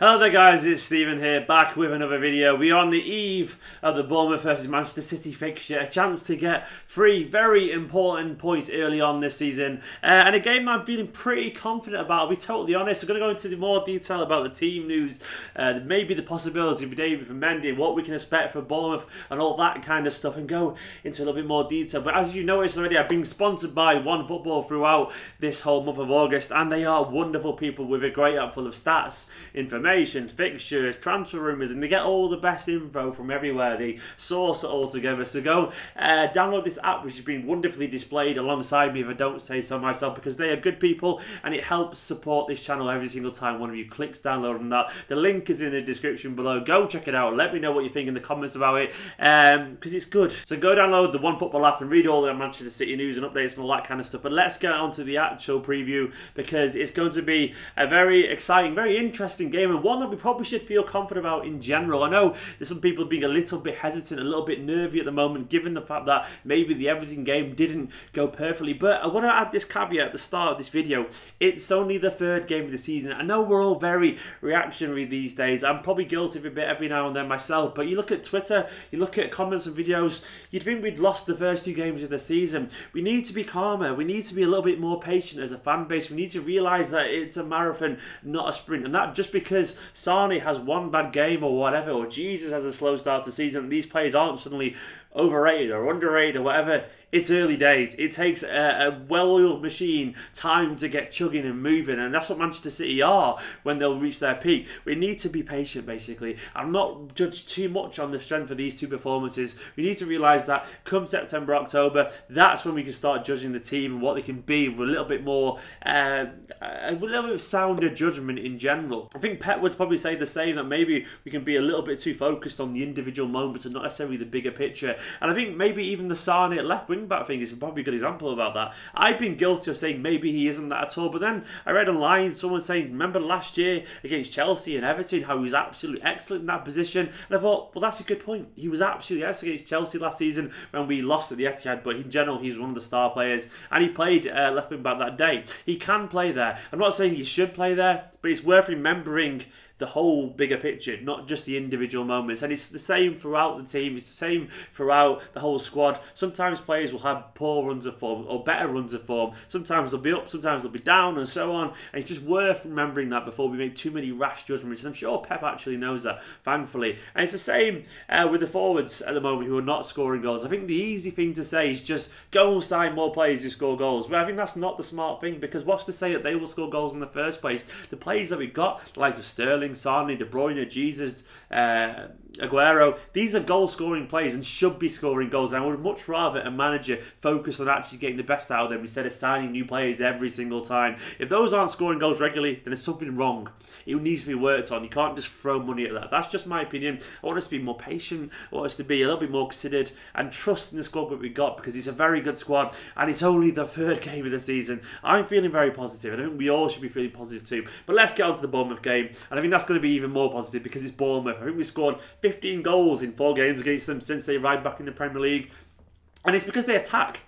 Hello there guys, it's Stephen here, back with another video. We are on the eve of the Bournemouth versus Manchester City fixture, a chance to get 3 very important points early on this season, and a game that I'm feeling pretty confident about, I'll be totally honest. I'm going to go into more detail about the team news, maybe the possibility of David from Mendy, what we can expect for Bournemouth and all that kind of stuff, and go into a little bit more detail. But as you noticed already, I've been sponsored by One Football throughout this whole month of August, and they are wonderful people with a great app full of stats, information, fixtures, transfer rumours, and they get all the best info from everywhere. They source it all together. So go download this app, which has been wonderfully displayed alongside me, if I don't say so myself, because they are good people and it helps support this channel every single time one of you clicks download on that. The link is in the description below. Go check it out. Let me know what you think in the comments about it, because it's good. So go download the One Football app and read all the Manchester City news and updates and all that kind of stuff. But let's get on to the actual preview, because it's going to be a very exciting, very interesting game, and one that we probably should feel confident about in general. I know there's some people being a little bit hesitant, a little bit nervy at the moment, given the fact that maybe the Everton game didn't go perfectly. But I want to add this caveat at the start of this video. It's only the 3rd game of the season. I know we're all very reactionary these days. I'm probably guilty of a bit every now and then myself. But you look at Twitter, you look at comments and videos, you'd think we'd lost the first 2 games of the season. We need to be calmer. We need to be a little bit more patient as a fan base. We need to realise that it's a marathon, not a sprint. And that just because Sane has one bad game or whatever, or Jesus has a slow start to the season, these players aren't suddenly overrated or underrated or whatever. It's early days. It takes a well-oiled machine time to get chugging and moving, and that's what Manchester City are when they'll reach their peak. We need to be patient, basically. I'm not judged too much on the strength of these 2 performances. We need to realise that come September, October, that's when we can start judging the team and what they can be with a little bit more, a little bit of sounder judgment in general. I think Pep would probably say the same, that maybe we can be a little bit too focused on the individual moments and not necessarily the bigger picture. And I think maybe even the Sane at left wing back thing is probably a good example about that. I've been guilty of saying maybe he isn't that at all, but then I read online someone saying, remember last year against Chelsea and Everton, how he was absolutely excellent in that position, and I thought, well, that's a good point. He was absolutely excellent against Chelsea last season when we lost at the Etihad, but in general he's one of the star players, and he played left wing back that day. He can play there. I'm not saying he should play there, but it's worth remembering the whole bigger picture, not just the individual moments. And it's the same throughout the team. It's the same throughout the whole squad. Sometimes players will have poor runs of form or better runs of form. Sometimes they'll be up, sometimes they'll be down, and so on. And it's just worth remembering that before we make too many rash judgments. And I'm sure Pep actually knows that, thankfully. And it's the same with the forwards at the moment who are not scoring goals. I think the easy thing to say is just go and sign more players who score goals. But I think that's not the smart thing, because what's to say that they will score goals in the first place? The players that we've got, the likes of Sterling, Sane, De Bruyne, Jesus, Aguero, these are goal-scoring players and should be scoring goals. And I would much rather a manager focus on actually getting the best out of them instead of signing new players every single time. If those aren't scoring goals regularly, then there's something wrong. It needs to be worked on. You can't just throw money at that. That's just my opinion. I want us to be more patient. I want us to be a little bit more considered and trust in the squad that we got, because it's a very good squad and it's only the 3rd game of the season. I'm feeling very positive, and I think we all should be feeling positive too. But let's get on to the Bournemouth game, and I think that's going to be even more positive because it's Bournemouth. I think we scored 15 goals in 4 games against them since they arrived back in the Premier League. And it's because they attack.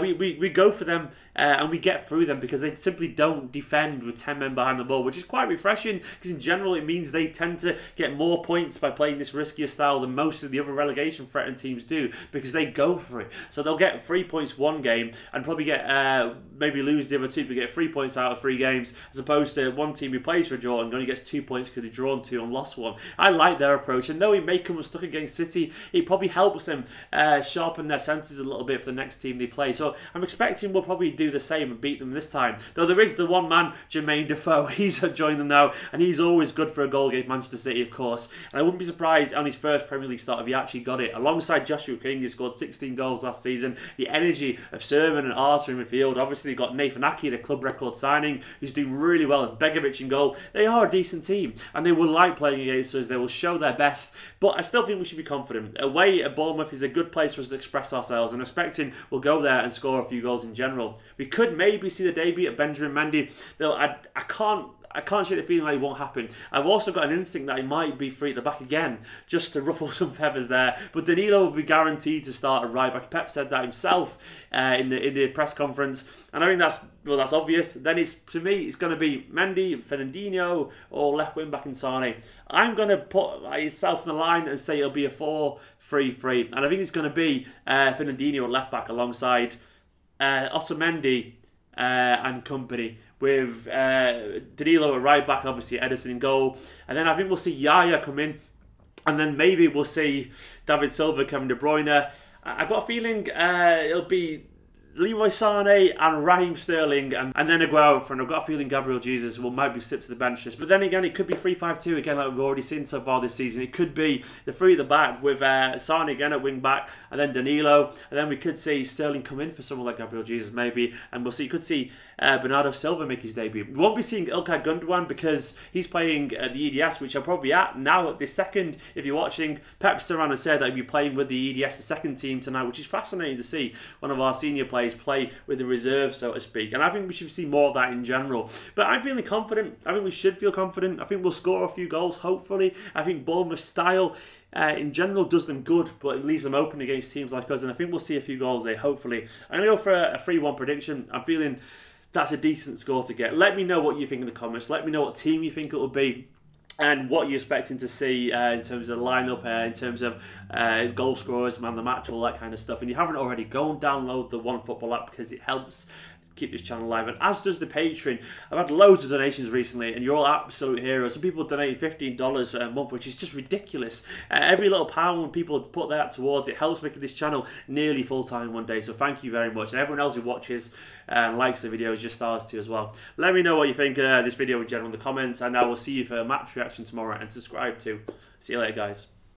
We go for them and we get through them, because they simply don't defend with 10 men behind the ball, which is quite refreshing, because in general it means they tend to get more points by playing this riskier style than most of the other relegation threatened teams do, because they go for it. So they'll get 3 points one game and probably get maybe lose the other 2, but get 3 points out of 3 games, as opposed to one team who plays for a draw and only gets 2 points because they've drawn 2 and lost 1. I like their approach, and though it may come unstuck against City, it probably helps them sharpen their senses a little bit for the next team they play. So I'm expecting we'll probably do the same and beat them this time. Though there is the one man, Jermaine Defoe. He's joined them now, and he's always good for a goal against Manchester City, of course. And I wouldn't be surprised on his first Premier League start if he actually got it. Alongside Joshua King, who scored 16 goals last season. The energy of Sermon and Arthur in midfield. Obviously, you've got Nathan Ake, the club record signing, who's doing really well, and Begovic in goal. They are a decent team, and they will like playing against us. They will show their best. But I still think we should be confident. Away at Bournemouth is a good place for us to express ourselves, and I'm expecting we'll go there and score a few goals in general. We could maybe see the debut of Benjamin Mendy. Though I can't I can't shake the feeling that it won't happen. I've also got an instinct that it might be free at the back again, just to ruffle some feathers there. But Danilo will be guaranteed to start at right back. Pep said that himself in the press conference, and I think that's obvious. Then to me it's going to be Mendy, Fernandinho, or left wing back in Sane. I'm going to put myself in the line and say it'll be a 4-3-3, and I think it's going to be Fernandinho at left back alongside Otamendi and Kompany, with Danilo at right back, obviously Ederson in goal, and then I think we'll see Yaya come in, and then maybe we'll see David Silva, Kevin De Bruyne. I've got a feeling it'll be Leroy Sané and Raheem Sterling and then Aguero up front. I've got a feeling Gabriel Jesus might be slipped to the bench just. But then again, it could be 3-5-2 again, like we've already seen so far this season. It could be the three at the back with Sané again at wing back, and then Danilo, and then we could see Sterling come in for someone like Gabriel Jesus maybe, and you could see Bernardo Silva make his debut. We won't be seeing Ilkay Gundogan because he's playing at the EDS, which I'm probably at now at this second. If you're watching, Pep Serrano said that he'll be playing with the EDS, the second team tonight, which is fascinating to see one of our senior players play with the reserve, so to speak. And I think we should see more of that in general. But I'm feeling confident. I think we should feel confident. I think we'll score a few goals, hopefully. I think Bournemouth's style in general does them good, but it leaves them open against teams like us, and I think we'll see a few goals there, hopefully. I'm going to go for a 3-1 prediction. I'm feeling that's a decent score to get. Let me know what you think in the comments. Let me know what team you think it will be, and what you're expecting to see in terms of lineup, in terms of goal scorers, man of the match, all that kind of stuff. And if you haven't already, go and download the OneFootball app because it helps keep this channel alive, and as does the Patreon. I've had loads of donations recently, and you're all absolute heroes. Some people donate $15 a month, which is just ridiculous. Every little pound when people put that towards it helps making this channel nearly full-time one day, so thank you very much. And everyone else who watches and likes the videos, just stars too as well. Let me know what you think of this video in general in the comments, and I will see you for a match reaction tomorrow, and subscribe too. See you later, guys.